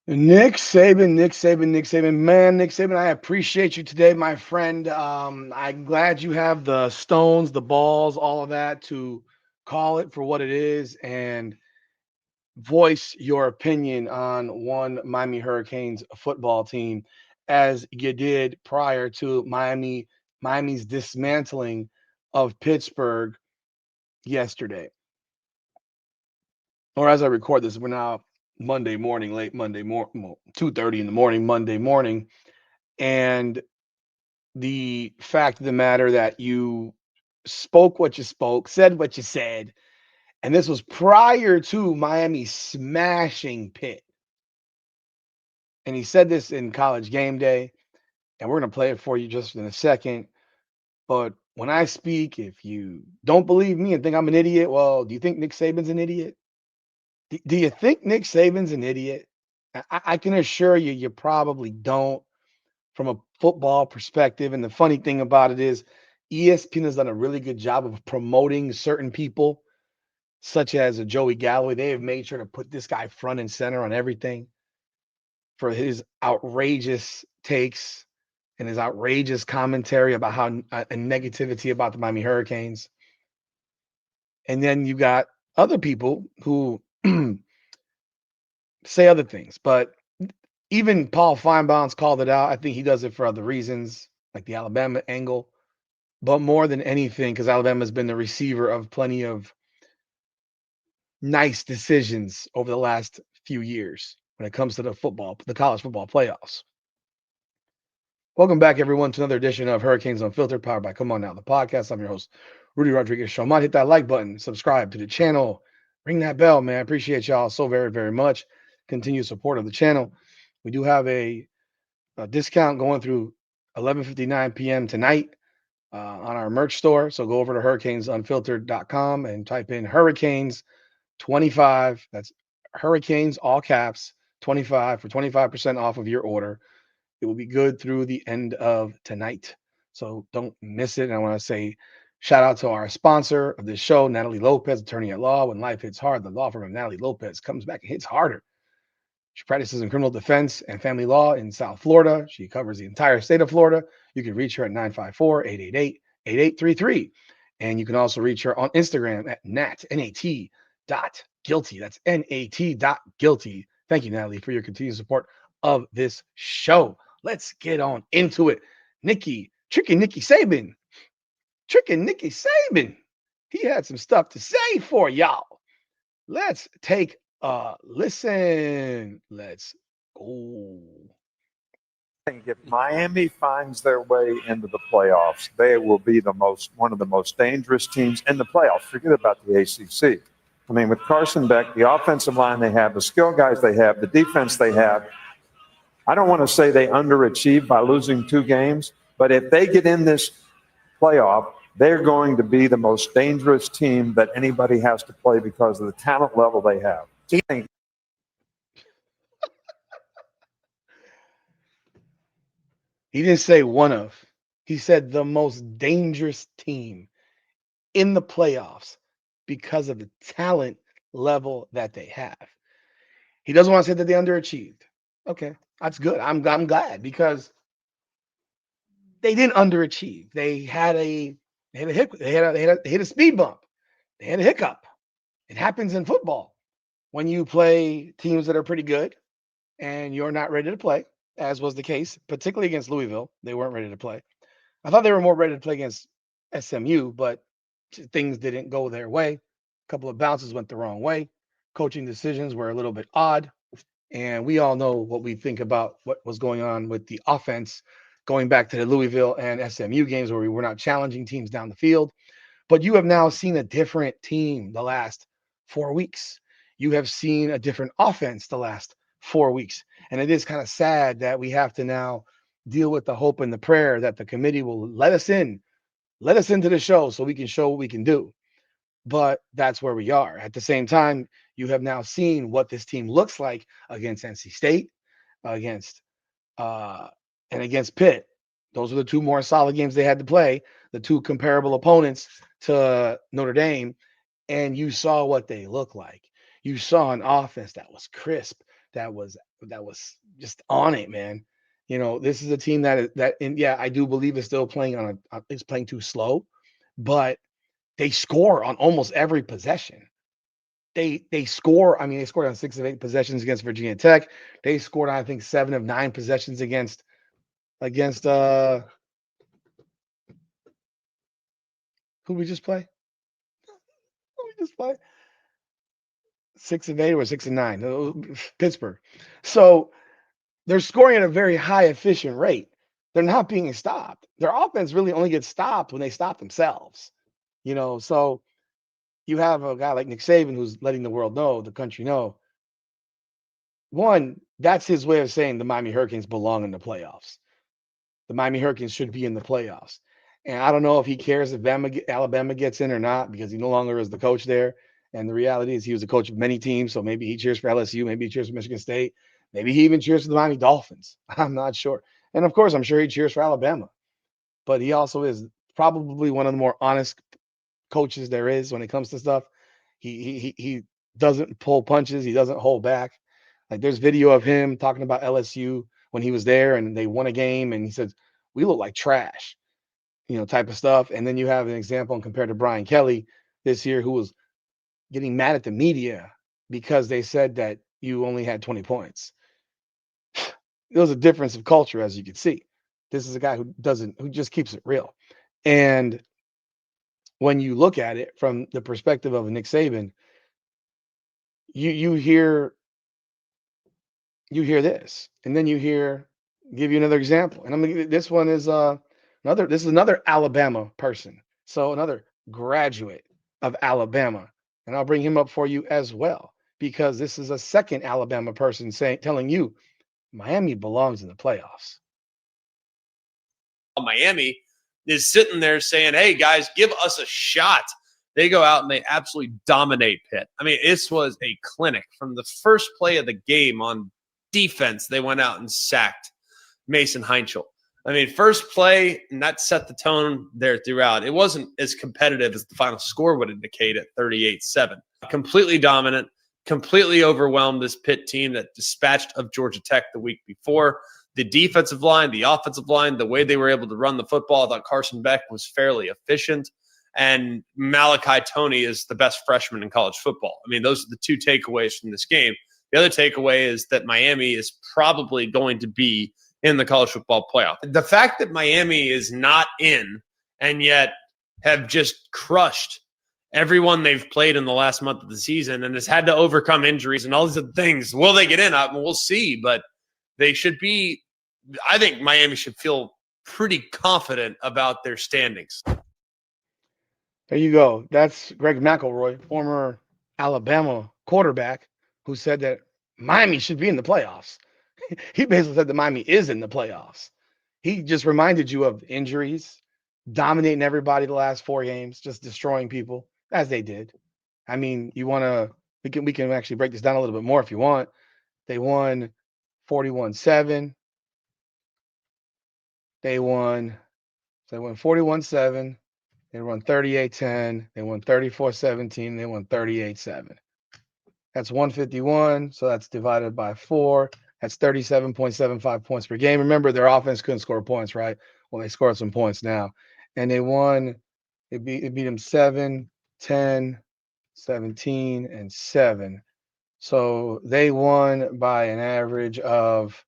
Nick Saban, man, Nick Saban, I appreciate you today, my friend. I'm glad you have the stones, the balls, all of that to call it for what it is and voice your opinion on one Miami Hurricanes football team as you did prior to Miami's dismantling of Pittsburgh yesterday. Or as I record this, we're now Monday morning, late Monday morning, 2:30 in the morning, Monday morning. And the fact of the matter that you spoke what you spoke, said what you said, and this was prior to Miami smashing Pitt. And he said this in College Game Day, and we're going to play it for you just in a second. But when I speak, if you don't believe me and think I'm an idiot, well, do you think Nick Saban's an idiot? Do you think Nick Saban's an idiot? I can assure you, you probably don't from a football perspective. And the funny thing about it is, ESPN has done a really good job of promoting certain people, such as a Joey Galloway. They have made sure to put this guy front and center on everything for his outrageous takes and his outrageous commentary about how and negativity about the Miami Hurricanes. And then you got other people who say other things, but even Paul Feinbaum's called it out. I think he does it for other reasons, like the Alabama angle. But more than anything, because Alabama's been the receiver of plenty of nice decisions over the last few years when it comes to the college football playoffs. Welcome back, everyone, to another edition of Hurricanes Unfiltered, powered by Come On Now, the podcast. I'm your host, Rudy Rodriguez Show. Might hit that like button, subscribe to the channel, ring that bell, man. I appreciate y'all so very, very much. Continued support of the channel. We do have a discount going through 11:59 p.m. tonight on our merch store. So go over to hurricanesunfiltered.com and type in Hurricanes 25. That's Hurricanes, all caps, 25 for 25% off of your order. It will be good through the end of tonight. So don't miss it. And I want to say shout out to our sponsor of this show, Natalie Lopez, attorney at law. When life hits hard, the law firm of Natalie Lopez comes back and hits harder. She practices in criminal defense and family law in South Florida. She covers the entire state of Florida. You can reach her at 954-888-8833. And you can also reach her on Instagram at nat.guilty. That's nat.guilty. Thank you, Natalie, for your continued support of this show. Let's get on into it. Tricky Nicky Saban. Tricky Nicky Saban. He had some stuff to say for y'all. Let's take listen. Let's go. Think if Miami finds their way into the playoffs, they will be one of the most dangerous teams in the playoffs. Forget about the ACC. I mean, with Carson Beck, the offensive line they have, the skill guys they have, the defense they have, I don't want to say they underachieved by losing 2 games, but if they get in this playoff, they're going to be the most dangerous team that anybody has to play because of the talent level they have. He didn't say one of. He said the most dangerous team in the playoffs because of the talent level that they have. He doesn't want to say that they underachieved. Okay, that's good. I'm glad because they didn't underachieve. They had a hiccup. They hit a speed bump. They had a hiccup. It happens in football when you play teams that are pretty good and you're not ready to play, as was the case, particularly against Louisville. They weren't ready to play. I thought they were more ready to play against SMU, but things didn't go their way. A couple of bounces went the wrong way. Coaching decisions were a little bit odd. And we all know what we think about what was going on with the offense going back to the Louisville and SMU games where we were not challenging teams down the field. But you have now seen a different team the last 4 weeks. You have seen a different offense the last 4 weeks. And it is kind of sad that we have to now deal with the hope and the prayer that the committee will let us into the show so we can show what we can do. But that's where we are. At the same time, you have now seen what this team looks like against NC State, against uh, and against Pitt. Those are the 2 more solid games they had to play, the 2 comparable opponents to Notre Dame, and you saw what they look like. You saw an offense that was crisp, that was just on it, man. This is a team and yeah, I do believe is still playing is playing too slow, but they score on almost every possession. They score. I mean, they scored on 6 of 8 possessions against Virginia Tech. They scored on, I think, 7 of 9 possessions against who we just play? Who we just play? 6 of 8 or 6 of 9. Pittsburgh. So they're scoring at a very high efficient rate. They're not being stopped. Their offense really only gets stopped when they stop themselves. So you have a guy like Nick Saban who's letting the country know. One, that's his way of saying the Miami Hurricanes belong in the playoffs. The Miami Hurricanes should be in the playoffs. And I don't know if he cares if Alabama gets in or not, because he no longer is the coach there. And the reality is he was a coach of many teams. So maybe he cheers for LSU. Maybe he cheers for Michigan State. Maybe he even cheers for the Miami Dolphins. I'm not sure. And of course, I'm sure he cheers for Alabama. But he also is probably one of the more honest coaches there is when it comes to stuff. He doesn't pull punches. He doesn't hold back. Like, there's video of him talking about LSU when he was there and they won a game, and he said, "We look like trash," type of stuff. And then you have an example compared to Brian Kelly this year, who was getting mad at the media because they said that you only had 20 points. There was a difference of culture, as you can see. This is a guy who just keeps it real. And when you look at it from the perspective of Nick Saban, you hear this, and then give you another example. And this one is another Alabama person. So another graduate of Alabama. And I'll bring him up for you as well, because this is a second Alabama person telling you Miami belongs in the playoffs. Miami is sitting there saying, "Hey guys, give us a shot." They go out and they absolutely dominate Pitt. I mean, this was a clinic from the first play of the game on defense. They went out and sacked Mason Heinchel. I mean, first play, and that set the tone there throughout. It wasn't as competitive as the final score would indicate at 38-7. Completely dominant, completely overwhelmed this Pitt team that dispatched of Georgia Tech the week before. The defensive line, the offensive line, the way they were able to run the football, I thought Carson Beck was fairly efficient. And Malachi Toney is the best freshman in college football. I mean, those are the two takeaways from this game. The other takeaway is that Miami is probably going to be in the college football playoff. The fact that Miami is not in and yet have just crushed everyone they've played in the last month of the season and has had to overcome injuries and all these other things. Will they get in? We'll see, but they should be. I think Miami should feel pretty confident about their standings. There you go. That's Greg McElroy, former Alabama quarterback, who said that Miami should be in the playoffs. He basically said that Miami is in the playoffs. He just reminded you of injuries, dominating everybody the last 4 games, just destroying people, as they did. I mean, we can actually break this down a little bit more if you want. They won 41-7. They won 41-7. They won 38-10. They won 34-17. They won 38-7. That's 151. So that's divided by 4. That's 37.75 points per game. Remember, their offense couldn't score points, right? Well, they scored some points now. And they won. It beat them 7, 10, 17, and 7. So they won by an average of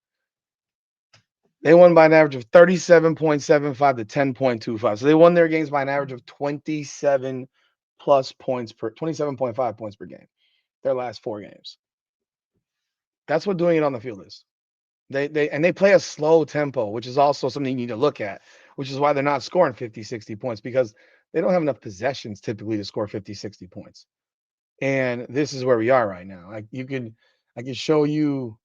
37.75 to 10.25. So they won their games by an average of 27.5 points per game, their last 4 games. That's what doing it on the field is. They play a slow tempo, which is also something you need to look at, which is why they're not scoring 50, 60 points, because they don't have enough possessions typically to score 50, 60 points. And this is where we are right now. I can show you,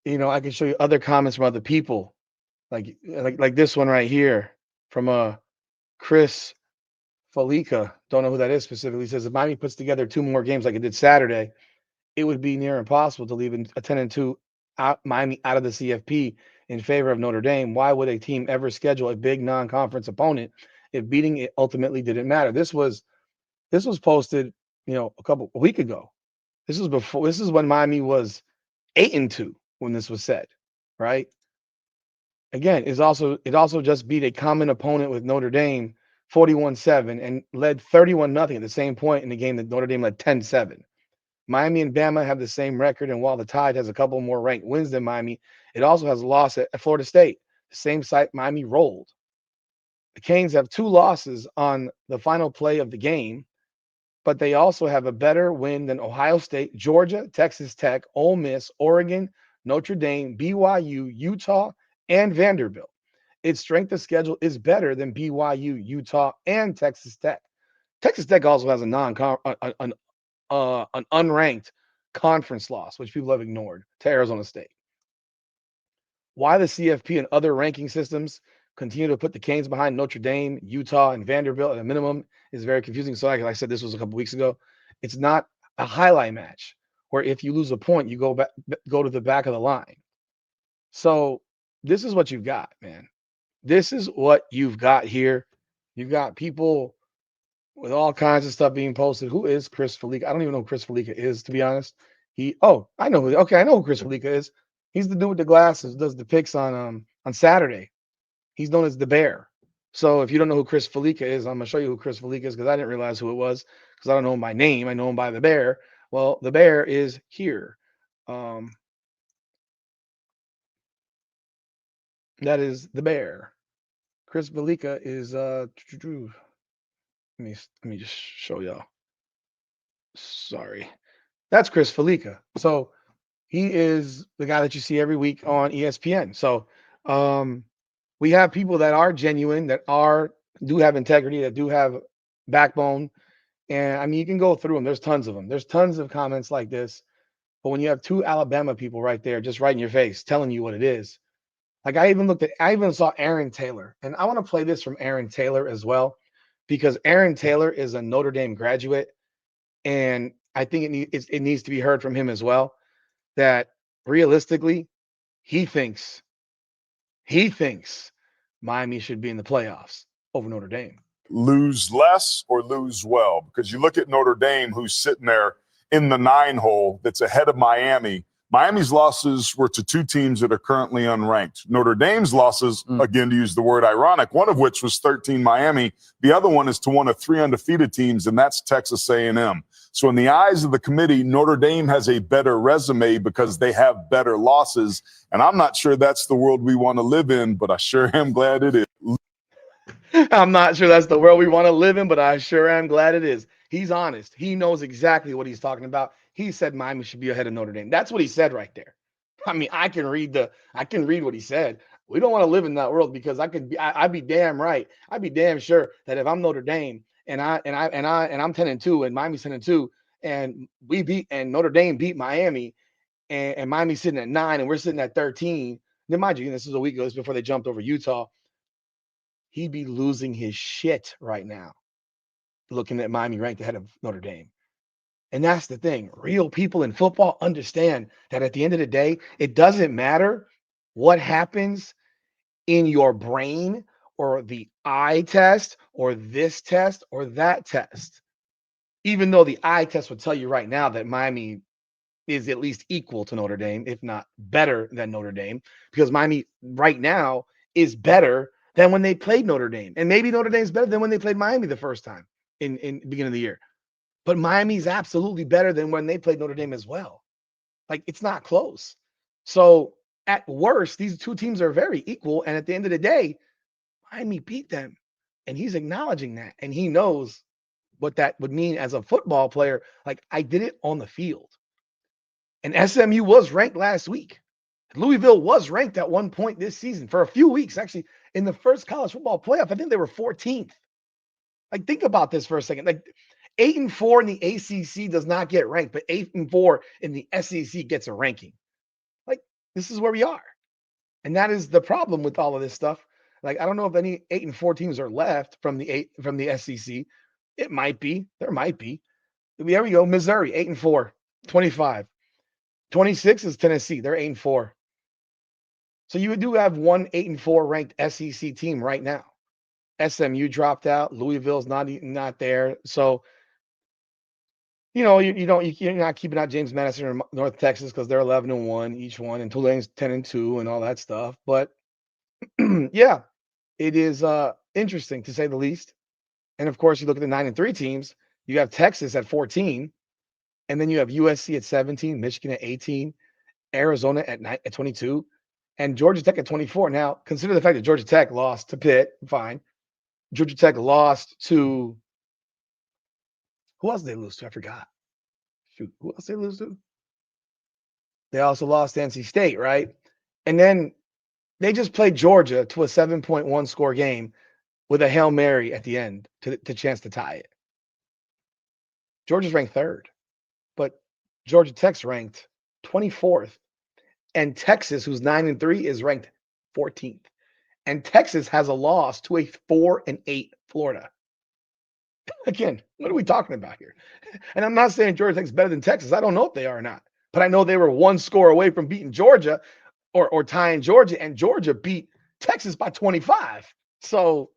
I can show you other comments from other people, like this one right here from Chris Felica. Don't know who that is specifically. Says if Miami puts together 2 more games like it did Saturday, it would be near impossible to leave a 10-2 Miami out of the CFP in favor of Notre Dame. Why would a team ever schedule a big non-conference opponent if beating it ultimately didn't matter? This was posted, a week ago. This is when Miami was 8-2 when this was said, right? Again, it also just beat a common opponent with Notre Dame 41-7 and led 31-0 at the same point in the game that Notre Dame led 10-7. Miami and Bama have the same record, and while the Tide has a couple more ranked wins than Miami, it also has a loss at Florida State, the same site Miami rolled. The Canes have 2 losses on the final play of the game, but they also have a better win than Ohio State, Georgia, Texas Tech, Ole Miss, Oregon, Notre Dame, BYU, Utah, and Vanderbilt. Its strength of schedule is better than BYU, Utah, and Texas Tech. Texas Tech also has an unranked conference loss, which people have ignored, to Arizona State. Why the CFP and other ranking systems continue to put the Canes behind Notre Dame, Utah, and Vanderbilt at a minimum is very confusing. So, like I said, this was a couple weeks ago. It's not a highlight match where if you lose a point, you go to the back of the line. So this is what you've got, man. This is what you've got here. You've got people with all kinds of stuff being posted. Who is Chris Felica? I don't even know who Chris Felica is, to be honest. I know who Chris Felica is. He's the dude with the glasses, does the picks on Saturday. He's known as the Bear. So if you don't know who Chris Felica is, I'm gonna show you who Chris Felica is because I didn't realize who it was because I don't know him by name. I know him by the Bear. Well, the Bear is here. That is the Bear. Chris Felica is let me just show y'all. Sorry. That's Chris Felica. So he is the guy that you see every week on ESPN. So we have people that are genuine, that do have integrity, that do have backbone. And I mean, you can go through them. There's tons of them. There's tons of comments like this. But when you have 2 Alabama people right there, just right in your face, telling you what it is. Like I even saw Aaron Taylor, and I want to play this from Aaron Taylor as well, because Aaron Taylor is a Notre Dame graduate, and I think it needs to be heard from him as well. That realistically, he thinks Miami should be in the playoffs over Notre Dame. Lose less or lose well? Because you look at Notre Dame, who's sitting there in the 9 hole that's ahead of Miami. Miami's losses were to 2 teams that are currently unranked. Notre Dame's losses, again, to use the word ironic, one of which was 13 Miami. The other one is to one of 3 undefeated teams, and that's Texas A&M. So in the eyes of the committee, Notre Dame has a better resume because they have better losses. And I'm not sure that's the world we want to live in, but I sure am glad it is. I'm not sure that's the world we want to live in, but I sure am glad it is. He's honest. He knows exactly what he's talking about. He said Miami should be ahead of Notre Dame. That's what he said right there. I mean, I can read what he said. We don't want to live in that world because I'd be damn right. I'd be damn sure that if I'm Notre Dame and I'm 10-2 and Miami's 10-2 and Notre Dame beat Miami and Miami's sitting at 9 and we're sitting at 13. Then mind you, this is a week ago, this is before they jumped over Utah. He'd be losing his shit right now, looking at Miami ranked ahead of Notre Dame. And that's the thing. Real people in football understand that at the end of the day, it doesn't matter what happens in your brain or the eye test or this test or that test. Even though the eye test would tell you right now that Miami is at least equal to Notre Dame, if not better than Notre Dame, because Miami right now is better than when they played Notre Dame. And maybe Notre Dame's better than when they played Miami the first time in the beginning of the year. But Miami's absolutely better than when they played Notre Dame as well. Like, it's not close. So at worst, these 2 teams are very equal. And at the end of the day, Miami beat them. And he's acknowledging that. And he knows what that would mean as a football player. Like, I did it on the field. And SMU was ranked last week. Louisville was ranked at one point this season for a few weeks. Actually, in the first college football playoff, I think they were 14th. Like, think about this for a second. Like, 8-4 in the ACC does not get ranked, but 8-4 in the SEC gets a ranking. Like, this is where we are. And that is the problem with all of this stuff. Like, I don't know if any 8-4 teams are left from the SEC. It might be. There might be. There we go. Missouri, 8-4, 25. 26 is Tennessee. They're 8-4. So you do have one 8-4 ranked SEC team right now. SMU dropped out. Louisville's not there. So, you're not keeping out James Madison or North Texas because they're 11-1 each one, and Tulane's 10-2 and all that stuff. But yeah, it is interesting to say the least. And of course, you look at the 9-3 teams. You have Texas at 14, and then you have USC at 17, Michigan at 18, Arizona at 22, and Georgia Tech at 24. Now, consider the fact that Georgia Tech lost to Pitt. Fine. Georgia Tech lost to who else did they lose to? I forgot. Shoot, who else did they lose to? They also lost to NC State, right? And then they just played Georgia to a 7.1 score game with a Hail Mary at the end to chance to tie it. Georgia's ranked third, but Georgia Tech's ranked 24th. And Texas, who's 9-3, is ranked 14th. And Texas has a loss to a 4-8 Florida. Again, what are we talking about here? And I'm not saying Georgia Tech's better than Texas. I don't know if they are or not. But I know they were one score away from beating Georgia or tying Georgia, and Georgia beat Texas by 25. So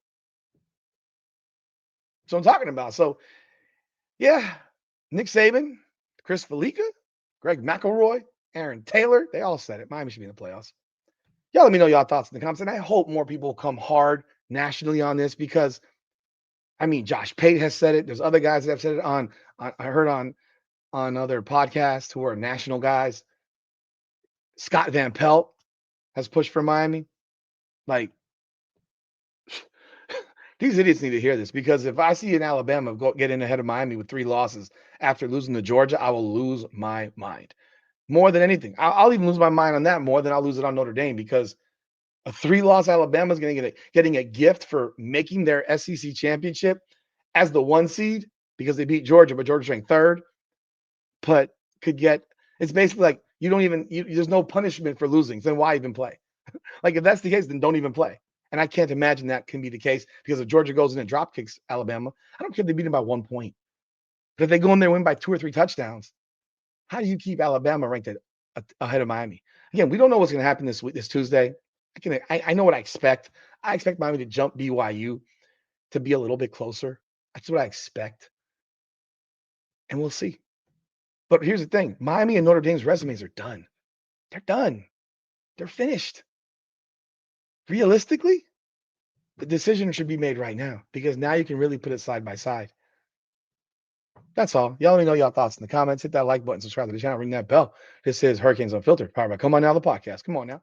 that's what I'm talking about. So, yeah, Nick Saban, Chris Felica, Greg McElroy, Aaron Taylor, they all said it. Miami should be in the playoffs. Y'all let me know y'all thoughts in the comments. And I hope more people come hard nationally on this because, I mean, Josh Pate has said it. There's other guys that have said it on I heard on other podcasts who are national guys. Scott Van Pelt has pushed for Miami. Like, these idiots need to hear this because if I see an Alabama get in ahead of Miami with 3 losses after losing to Georgia, I will lose my mind. More than anything. I'll even lose my mind on that more than I'll lose it on Notre Dame because a 3-loss Alabama is getting a gift for making their SEC championship as the 1 seed because they beat Georgia, but Georgia's ranked 3rd. But it's basically like there's no punishment for losing. Then why even play? Like if that's the case, then don't even play. And I can't imagine that can be the case because if Georgia goes in and drop kicks Alabama, I don't care if they beat them by 1 point. But if they go in there and win by 2 or 3 touchdowns, how do you keep Alabama ranked ahead of Miami? Again, we don't know what's going to happen this Tuesday. I know what I expect. I expect Miami to jump BYU to be a little bit closer. That's what I expect. And we'll see. But here's the thing. Miami and Notre Dame's resumes are done. They're done. They're finished. Realistically, the decision should be made right now because now you can really put it side by side. That's all. Y'all let me know y'all thoughts in the comments. Hit that like button, subscribe to the channel, ring that bell. This is Hurricanes Unfiltered, powered by Come On Now, the podcast. Come on now.